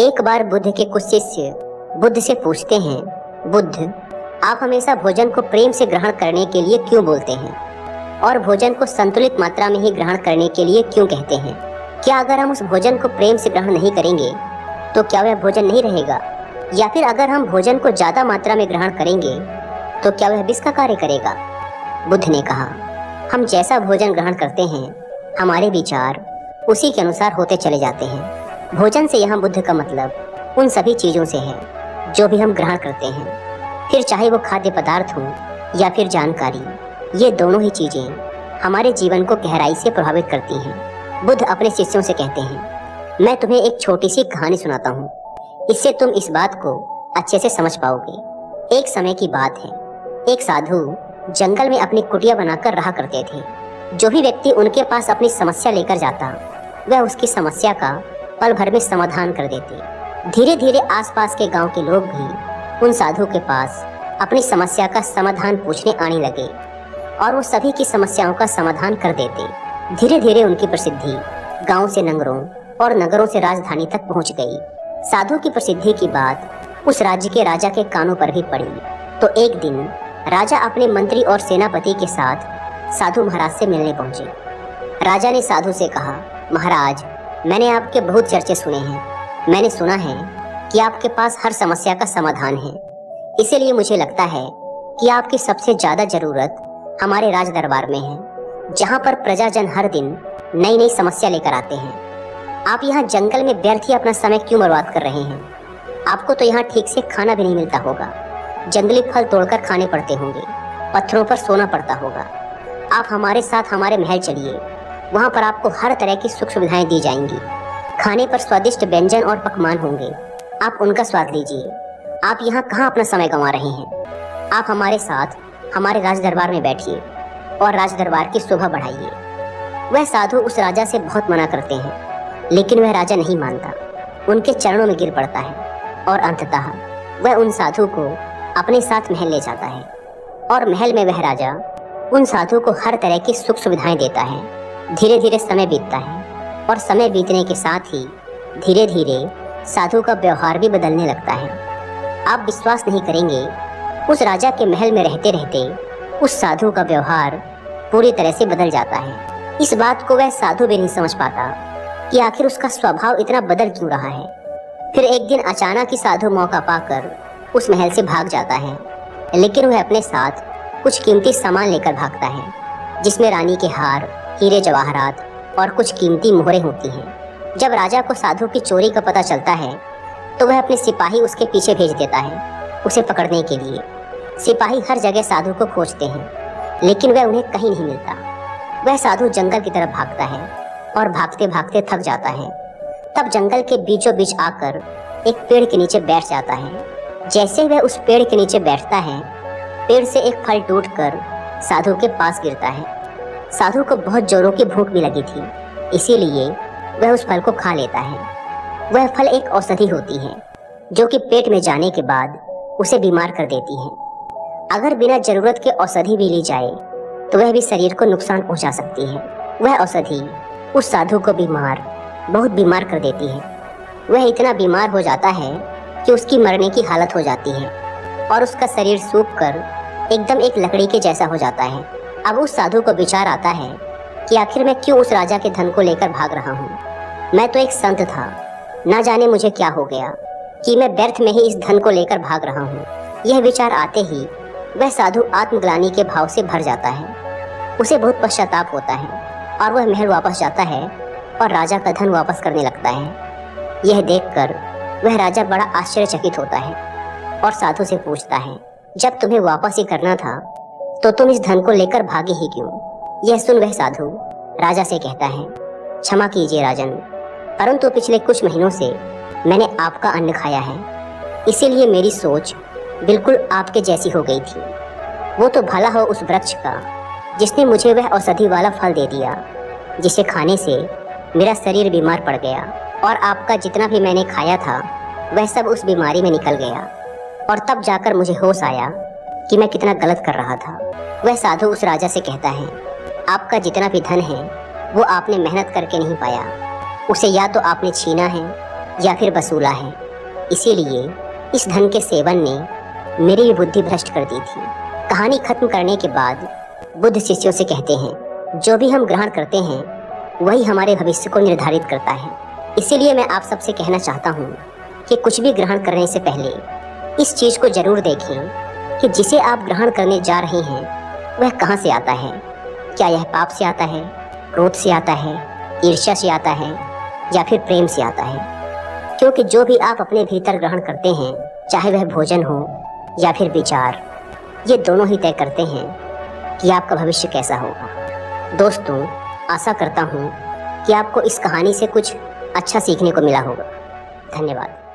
एक बार बुद्ध के कुछ शिष्य बुद्ध से पूछते हैं, बुद्ध, आप हमेशा भोजन को प्रेम से ग्रहण करने के लिए क्यों बोलते हैं और भोजन को संतुलित मात्रा में ही ग्रहण करने के लिए क्यों कहते हैं? क्या अगर हम उस भोजन को प्रेम से ग्रहण नहीं करेंगे तो क्या वह भोजन नहीं रहेगा, या फिर अगर हम भोजन को ज़्यादा मात्रा में ग्रहण करेंगे तो क्या वह विष का कार्य करेगा? बुद्ध ने कहा, हम जैसा भोजन ग्रहण करते हैं हमारे विचार उसी के अनुसार होते चले जाते हैं। भोजन से यहाँ बुद्ध का मतलब उन सभी चीज़ों से है जो भी हम ग्रहण करते हैं, फिर चाहे वो खाद्य पदार्थ हो या फिर जानकारी, ये दोनों ही चीज़ें हमारे जीवन को गहराई से प्रभावित करती हैं। बुद्ध अपने शिष्यों से कहते हैं, मैं तुम्हें एक छोटी सी कहानी सुनाता हूँ, इससे तुम इस बात को अच्छे से समझ पाओगे। एक समय की बात है, एक साधु जंगल में अपनी कुटिया बनाकर रहा करते थे। जो भी व्यक्ति उनके पास अपनी समस्या लेकर जाता वह उसकी समस्या का पल भर में समाधान कर देते। धीरे धीरे आसपास के गांव के लोग भी उन साधु के पास अपनी समस्या का समाधान पूछने आने लगे और वो सभी की समस्याओं का समाधान कर देते। धीरे धीरे उनकी प्रसिद्धि गांव से नगरों और नगरों से राजधानी तक पहुंच गई। साधु की प्रसिद्धि की बात उस राज्य के राजा के कानों पर भी पड़ी। तो एक दिन राजा अपने मंत्री और सेनापति के साथ साधु महाराज से मिलने पहुंचे। राजा ने साधु से कहा, महाराज, मैंने आपके बहुत चर्चे सुने हैं। मैंने सुना है कि आपके पास हर समस्या का समाधान है। इसीलिए मुझे लगता है कि आपकी सबसे ज़्यादा ज़रूरत हमारे राज दरबार में है, जहाँ पर प्रजाजन हर दिन नई नई समस्या लेकर आते हैं। आप यहाँ जंगल में व्यर्थ ही अपना समय क्यों बर्बाद कर रहे हैं? आपको तो यहाँ ठीक से खाना भी नहीं मिलता होगा, जंगली फल तोड़कर खाने पड़ते होंगे, पत्थरों पर सोना पड़ता होगा। आप हमारे साथ हमारे महल चलिए, वहाँ पर आपको हर तरह की सुख सुविधाएं दी जाएंगी। खाने पर स्वादिष्ट व्यंजन और पकवान होंगे, आप उनका स्वाद लीजिए। आप यहाँ कहाँ अपना समय गंवा रहे हैं? आप हमारे साथ हमारे राज दरबार में बैठिए और राज दरबार की शोभा बढ़ाइए। वह साधु उस राजा से बहुत मना करते हैं, लेकिन वह राजा नहीं मानता, उनके चरणों में गिर पड़ता है और अंततः वह उन साधु को अपने साथ महल ले जाता है। और महल में वह राजा उन साधु को हर तरह की सुख सुविधाएं देता है। धीरे धीरे समय बीतता है और समय बीतने के साथ ही धीरे धीरे साधु का व्यवहार भी बदलने लगता है। आप विश्वास नहीं करेंगे, उस राजा के महल में रहते रहते उस साधु का व्यवहार पूरी तरह से बदल जाता है। इस बात को वह साधु भी नहीं समझ पाता कि आखिर उसका स्वभाव इतना बदल क्यों रहा है। फिर एक दिन अचानक ही साधु मौका पाकर उस महल से भाग जाता है, लेकिन वह अपने साथ कुछ कीमती सामान लेकर भागता है, जिसमें रानी के हार, हीरे जवाहरात और कुछ कीमती मोहरें होती हैं। जब राजा को साधु की चोरी का पता चलता है तो वह अपने सिपाही उसके पीछे भेज देता है उसे पकड़ने के लिए। सिपाही हर जगह साधु को खोजते हैं, लेकिन वह उन्हें कहीं नहीं मिलता। वह साधु जंगल की तरफ भागता है और भागते भागते थक जाता है। तब जंगल के बीचों बीच आकर एक पेड़ के नीचे बैठ जाता है। जैसे वह उस पेड़ के नीचे बैठता है, पेड़ से एक फल टूटकर साधु के पास गिरता है। साधु को बहुत जोरों की भूख भी लगी थी, इसीलिए वह उस फल को खा लेता है। वह फल एक औषधि होती है जो कि पेट में जाने के बाद उसे बीमार कर देती है। अगर बिना जरूरत के औषधि भी ली जाए तो वह भी शरीर को नुकसान पहुंचा सकती है। वह औषधि उस साधु को बहुत बीमार कर देती है। वह इतना बीमार हो जाता है कि उसकी मरने की हालत हो जाती है और उसका शरीर सूखकर एकदम एक लकड़ी के जैसा हो जाता है। अब उस साधु को विचार आता है कि आखिर मैं क्यों उस राजा के धन को लेकर भाग रहा हूँ। मैं तो एक संत था, ना जाने मुझे क्या हो गया कि मैं व्यर्थ में ही इस धन को लेकर भाग रहा हूँ। यह विचार आते ही वह साधु आत्मग्लानि के भाव से भर जाता है। उसे बहुत पश्चाताप होता है और वह महल वापस जाता है और राजा का धन वापस करने लगता है। यह देखकर वह राजा बड़ा आश्चर्यचकित होता है और साधु से पूछता है, जब तुम्हें वापस ही करना था तो तुम इस धन को लेकर भागे ही क्यों? यह सुन वह साधु राजा से कहता है, क्षमा कीजिए राजन, परंतु पिछले कुछ महीनों से मैंने आपका अन्न खाया है, इसीलिए मेरी सोच बिल्कुल आपके जैसी हो गई थी। वो तो भला हो उस वृक्ष का जिसने मुझे वह औषधि वाला फल दे दिया, जिसे खाने से मेरा शरीर बीमार पड़ गया और आपका जितना भी मैंने खाया था वह सब उस बीमारी में निकल गया। और तब जाकर मुझे होश आया कि मैं कितना गलत कर रहा था। वह साधु उस राजा से कहता है, आपका जितना भी धन है वो आपने मेहनत करके नहीं पाया, उसे या तो आपने छीना है या फिर वसूला है। इसीलिए इस धन के सेवन ने मेरी भी बुद्धि भ्रष्ट कर दी थी। कहानी खत्म करने के बाद बुद्ध शिष्यों से कहते हैं, जो भी हम ग्रहण करते हैं वही हमारे भविष्य को निर्धारित करता है। इसीलिए मैं आप सबसे कहना चाहता हूँ कि कुछ भी ग्रहण करने से पहले इस चीज़ को जरूर देखें कि जिसे आप ग्रहण करने जा रहे हैं वह कहाँ से आता है। क्या यह पाप से आता है, क्रोध से आता है, ईर्ष्या से आता है या फिर प्रेम से आता है? क्योंकि जो भी आप अपने भीतर ग्रहण करते हैं, चाहे वह भोजन हो या फिर विचार, ये दोनों ही तय करते हैं कि आपका भविष्य कैसा होगा। दोस्तों, आशा करता हूँ कि आपको इस कहानी से कुछ अच्छा सीखने को मिला होगा। धन्यवाद।